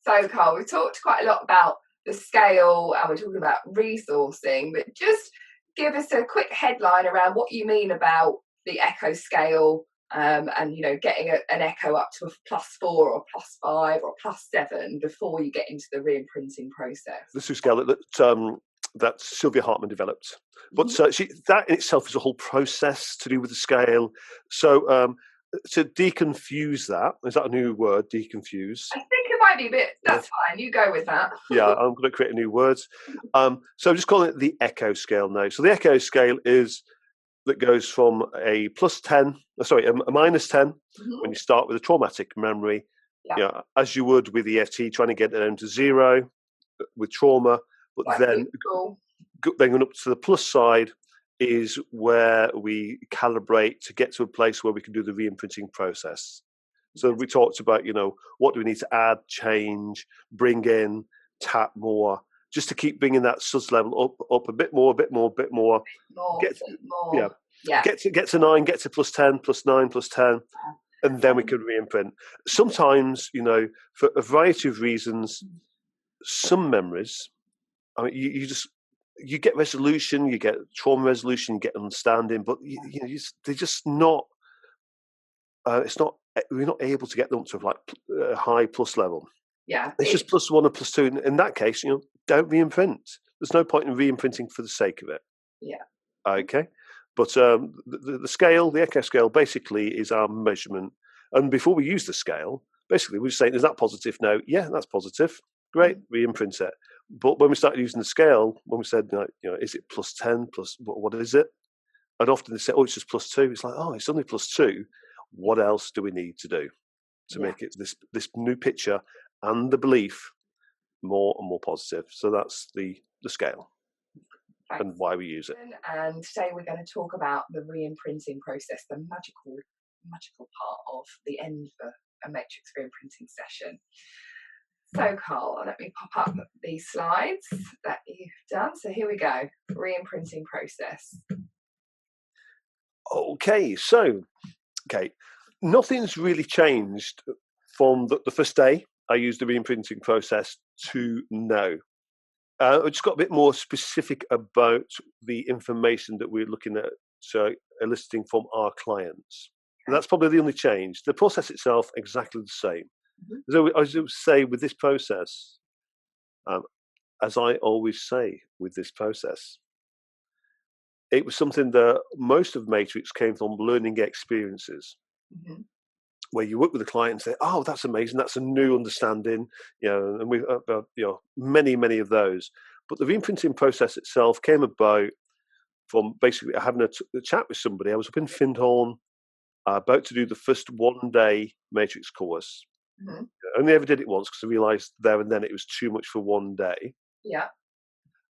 So, Carl, we've talked quite a lot about the scale and we're talking about resourcing, but just give us a quick headline around what you mean about the echo scale, and getting an echo up to a +4 or +5 or +7 before you get into the reimprinting process. The scale that Sylvia Hartman developed, but that in itself is a whole process to do with the scale. So to deconfuse that, is that a new word? Deconfuse. I think it might be, but that's fine. You go with that. Yeah, I'm going to create a new word. So I'm just calling it the echo scale now. So the echo scale that goes from a +10, a -10 when you start with a traumatic memory, as you would with EFT, trying to get it down to 0 with trauma, but then going up to the plus side is where we calibrate to get to a place where we can do the reimprinting process. So we talked about, what do we need to add, change, bring in, tap more, just to keep bringing that SUS level up a bit more. Get to 9, get to +10, +9, +10, and then we could reimprint. Sometimes, for a variety of reasons, some memories, I mean, you get resolution, you get trauma resolution, you get understanding, but they're just not. We're not able to get them to like a high plus level. Yeah, it's just +1 or +2. In that case, don't reimprint. There's no point in reimprinting for the sake of it. Yeah. Okay. But the scale, the echo scale, basically is our measurement. And before we use the scale, basically we're saying, is that positive? No. Yeah, that's positive. Great, reimprint it. But when we started using the scale, when we said, is it +10, what is it? And often they say, oh, it's just +2. It's like, oh, it's only +2. What else do we need to do to make it this new picture and the belief more and more positive? So that's the scale. Thanks. And why we use it. And today we're going to talk about the reimprinting process, the magical part of the end of a matrix reimprinting session. So, Carl, let me pop up these slides that you've done. So here we go, reimprinting process. Okay, nothing's really changed from the first day I used the reimprinting process to now. I just got a bit more specific about the information that we're looking at eliciting from our clients. And that's probably the only change. The process itself, exactly the same. So as I would say with this process, as I always say with this process, it was something that most of Matrix came from learning experiences, where you work with the client and say, "Oh, that's amazing! That's a new understanding," and we've many of those. But the reimprinting process itself came about from basically having a chat with somebody. I was up in Findhorn, about to do the first one-day Matrix course. I only ever did it once because I realised there and then it was too much for one day. Yeah.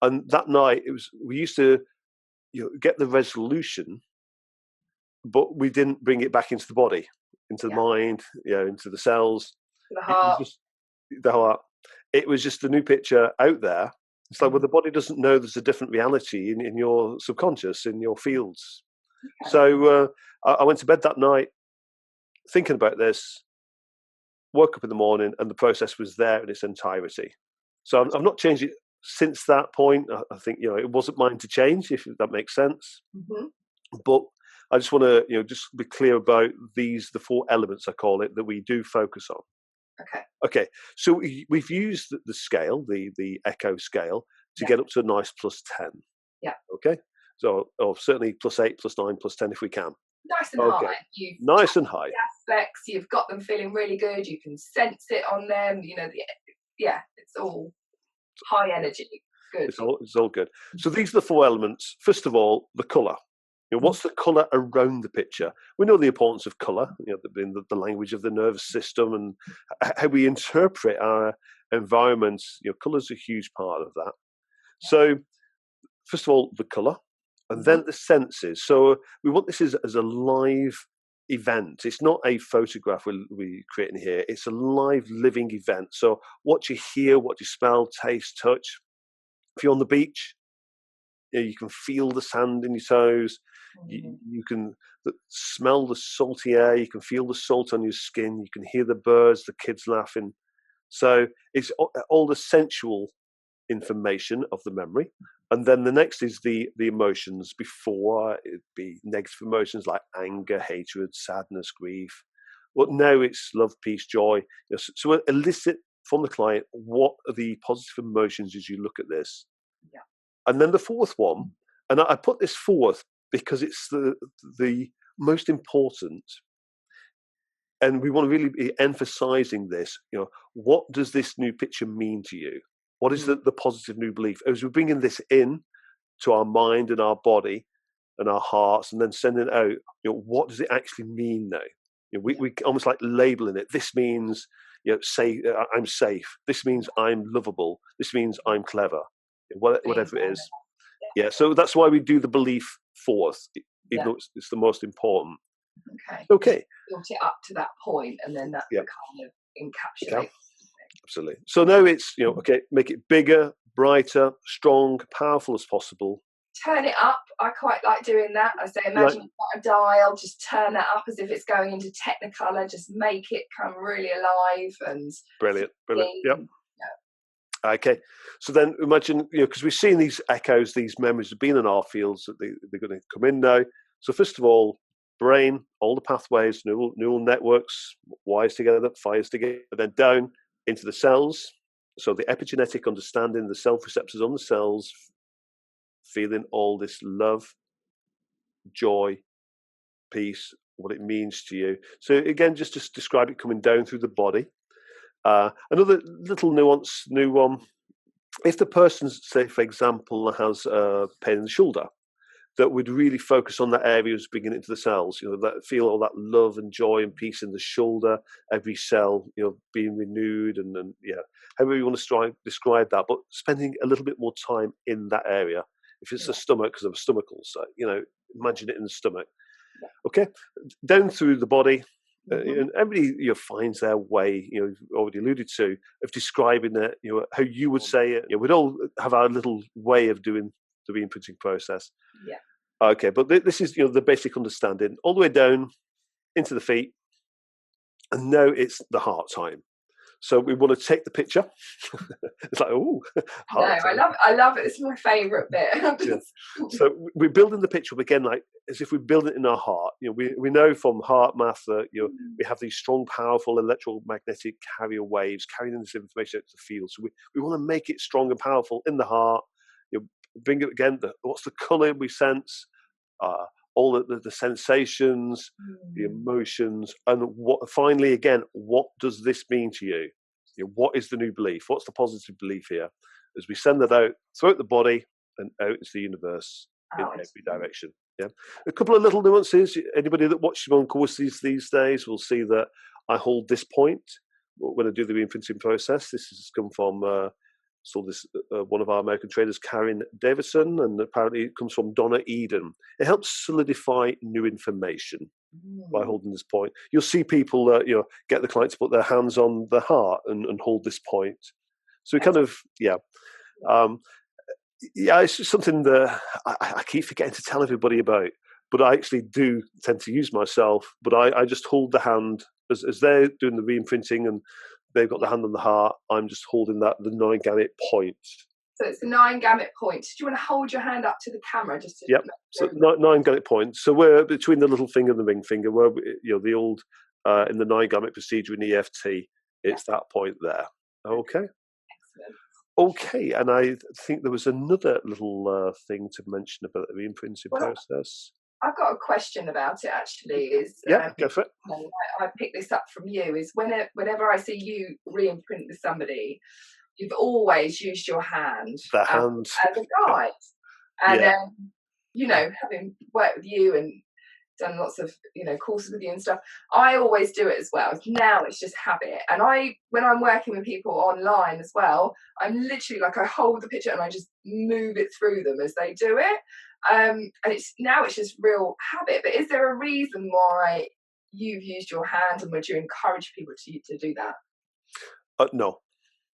And that night we used to get the resolution, but we didn't bring it back into the body, into the mind, into the cells, the heart. The heart. It was just a new picture out there. It's like, well, the body doesn't know there's a different reality in your subconscious, in your fields. Okay. So I went to bed that night thinking about this, woke up in the morning, and the process was there in its entirety. So I've not changed it since that point. I think it wasn't mine to change, if that makes sense. But I just want to just be clear about the 4 elements, I call it, that we do focus on. Okay. So we've used the scale, the echo scale, to get up to a nice +10. Yeah. Okay. So certainly +8, +9, +10 if we can. Nice and high. Nice and high. Aspects, you've got them feeling really good. You can sense it on them. It's all high energy. Good. It's all good. So these are the 4 elements. First of all, the colour. What's the colour around the picture? We know the importance of colour, in the language of the nervous system and how we interpret our environments. Colour's a huge part of that. So, first of all, the colour, and then the senses. So we want this as a live event. It's not a photograph we're creating here. It's a live, living event. So what you hear, what you smell, taste, touch. If you're on the beach, you can feel the sand in your toes. You can smell the salty air. You can feel the salt on your skin. You can hear the birds, the kids laughing. So it's all the sensual information of the memory. And then the next is the emotions before. It'd be negative emotions like anger, hatred, sadness, grief. Well, now it's love, peace, joy. So we'll elicit from the client, what are the positive emotions as you look at this? Yeah. And then the fourth one, and I put this fourth because it's the most important, and we want to really be emphasizing this. What does this new picture mean to you? What is the positive new belief? As we're bringing this in to our mind and our body and our hearts, and then sending it out, what does it actually mean now? We almost like labeling it. This means, say, I'm safe. This means I'm lovable. This means I'm clever. Whatever it is. Yeah. So that's why we do the belief fourth, even though it's the most important. Okay. Built it up to that point, and then that kind of encapsulates. Absolutely. So now it's, okay, make it bigger, brighter, strong, powerful as possible. Turn it up. I quite like doing that. I say, imagine you've got a dial, just turn that up as if it's going into Technicolor. Just make it come really alive and brilliant. Yep. Okay. So then imagine, because we've seen these echoes, these memories have been in our fields, that they're going to come in now. So first of all, brain, all the pathways, neural networks, wires together, fires together, then down into the cells. So the epigenetic understanding, the self receptors on the cells, feeling all this love, joy, peace, what it means to you. So again, just to describe it coming down through the body. Another little nuance, new one. If the person, say, for example, has pain in the shoulder, that would really focus on that area as bringing it into the cells, that feel all that love and joy and peace in the shoulder, every cell, being renewed, and however you want to describe that, but spending a little bit more time in that area. If it's the stomach, because of a stomach ulcer, imagine it in the stomach. Okay, down through the body, and everybody finds their way. You've already alluded to of describing it. How you would say it. We'd all have our little way of doing the reimprinting process. Yeah. Okay, but this is the basic understanding all the way down into the feet, and now it's the heart time. So we want to take the picture. It's like, oh, I love it. It's my favourite bit. So we're building the picture again, like as if we build it in our heart. We know from heart math that we have these strong, powerful electromagnetic carrier waves carrying this information out to the field. So we want to make it strong and powerful in the heart. Bring it again. What's the colour we sense? All the sensations, the emotions, and finally again, what does this mean to you? What is the new belief? What's the positive belief here? As we send that out throughout the body and out into the universe in every direction. Yeah, a couple of little nuances. Anybody that watches me on courses these days will see that I hold this point when I do the reimprinting process. This has come from one of our American traders, Karen Davison, and apparently it comes from Donna Eden. It helps solidify new information by holding this point. You'll see people get the client to put their hands on the heart and hold this point. So we kind of it's just something that I keep forgetting to tell everybody about, but I actually do tend to use myself. But I just hold the hand as they're doing the reimprinting and they've got the hand on the heart. I'm just holding the 9 gamut point. So it's the 9 gamut point. Do you want to hold your hand up to the camera just to? Yep. So 9 gamut points. So we're between the little finger and the ring finger. Where the old in the 9 gamut procedure in EFT, it's that point there. Okay. Excellent. Okay, and I think there was another little thing to mention about the reimprinting process. I've got a question about it actually. Go for it. I picked this up from you. Is whenever I see you reimprint with somebody, you've always used your hand as a guide. And having worked with you and done lots of courses with you and stuff, I always do it as well. Now it's just habit. And when I'm working with people online as well, I'm literally I hold the picture and I just move it through them as they do it. And it's just real habit. But is there a reason why you've used your hand, and would you encourage people to do that? No.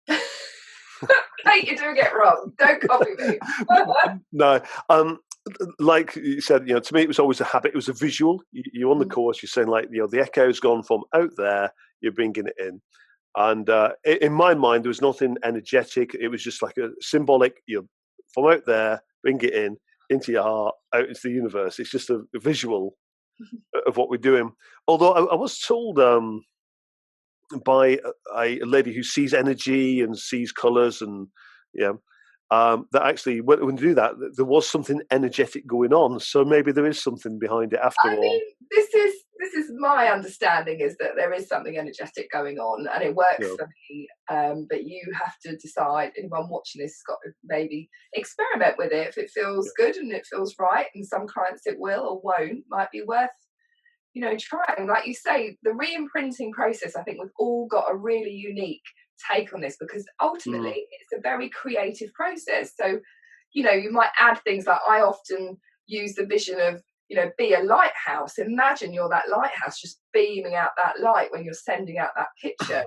Kate, you're doing it wrong. Don't copy me. No. Like you said, to me it was always a habit. It was a visual. You're on the course. You're saying the echo's gone from out there. You're bringing it in. And in my mind, there was nothing energetic. It was just like a symbolic. You from out there, bring it in into your heart, out into the universe. It's just a visual of what we're doing. Although I was told by a lady who sees energy and sees colours, and yeah, that actually when you do that, there was something energetic going on. So maybe there is something behind it after I all. mean, this is my understanding, is that there is something energetic going on, and it works Yeah, for me. But you have to decide. Anyone watching this has got to maybe experiment with it if it feels good and it feels right. And some clients it will or won't. Might be worth trying. Like you say, the re-imprinting process. I think we've all got a really unique take on this because ultimately mm, it's a very creative process. So you might add things like I often use the vision of be a lighthouse. Imagine you're that lighthouse just beaming out that light when you're sending out that picture.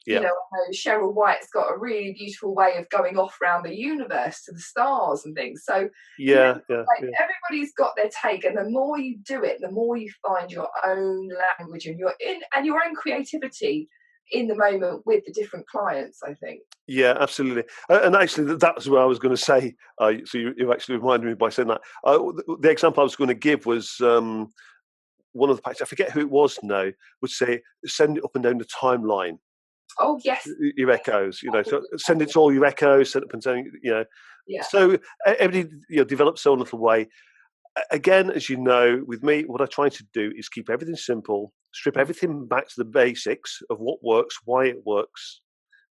yeah, I know Cheryl White's got a really beautiful way of going off around the universe to the stars and things. So, yeah, yeah, like yeah. everybody's got their take, and the more you do it, the more you find your own language and your own creativity in the moment with the different clients, I think. Yeah, absolutely. And actually, that was what I was going to say. So you actually reminded me by saying that. The example I was going to give was one of the packs. I forget who it was now. Would say send it up and down the timeline. Oh yes, Your echoes, so send it to all your echoes. Send it up and down. yeah, So everybody develops their own little way. Again, as you know, with me, what I try to do is keep everything simple, strip everything back to the basics of what works, why it works,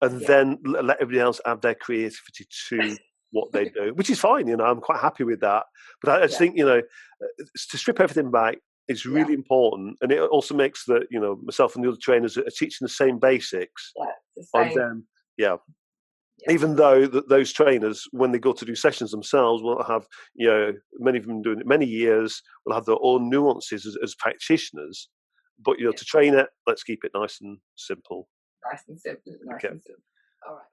and yeah, then let everybody else add their creativity to what they do, which is fine. I'm quite happy with that. But I just yeah, think to strip everything back is yeah, really important, and it also makes that myself and the other trainers are teaching the same basics, yeah. It's the and same. then yeah. Yeah, Even though those trainers, when they go to do sessions themselves, will have many of them doing it many years, will have their own nuances as practitioners. But yeah. to train it, let's keep it nice and simple. Nice and simple. Nice Okay. and simple. All right.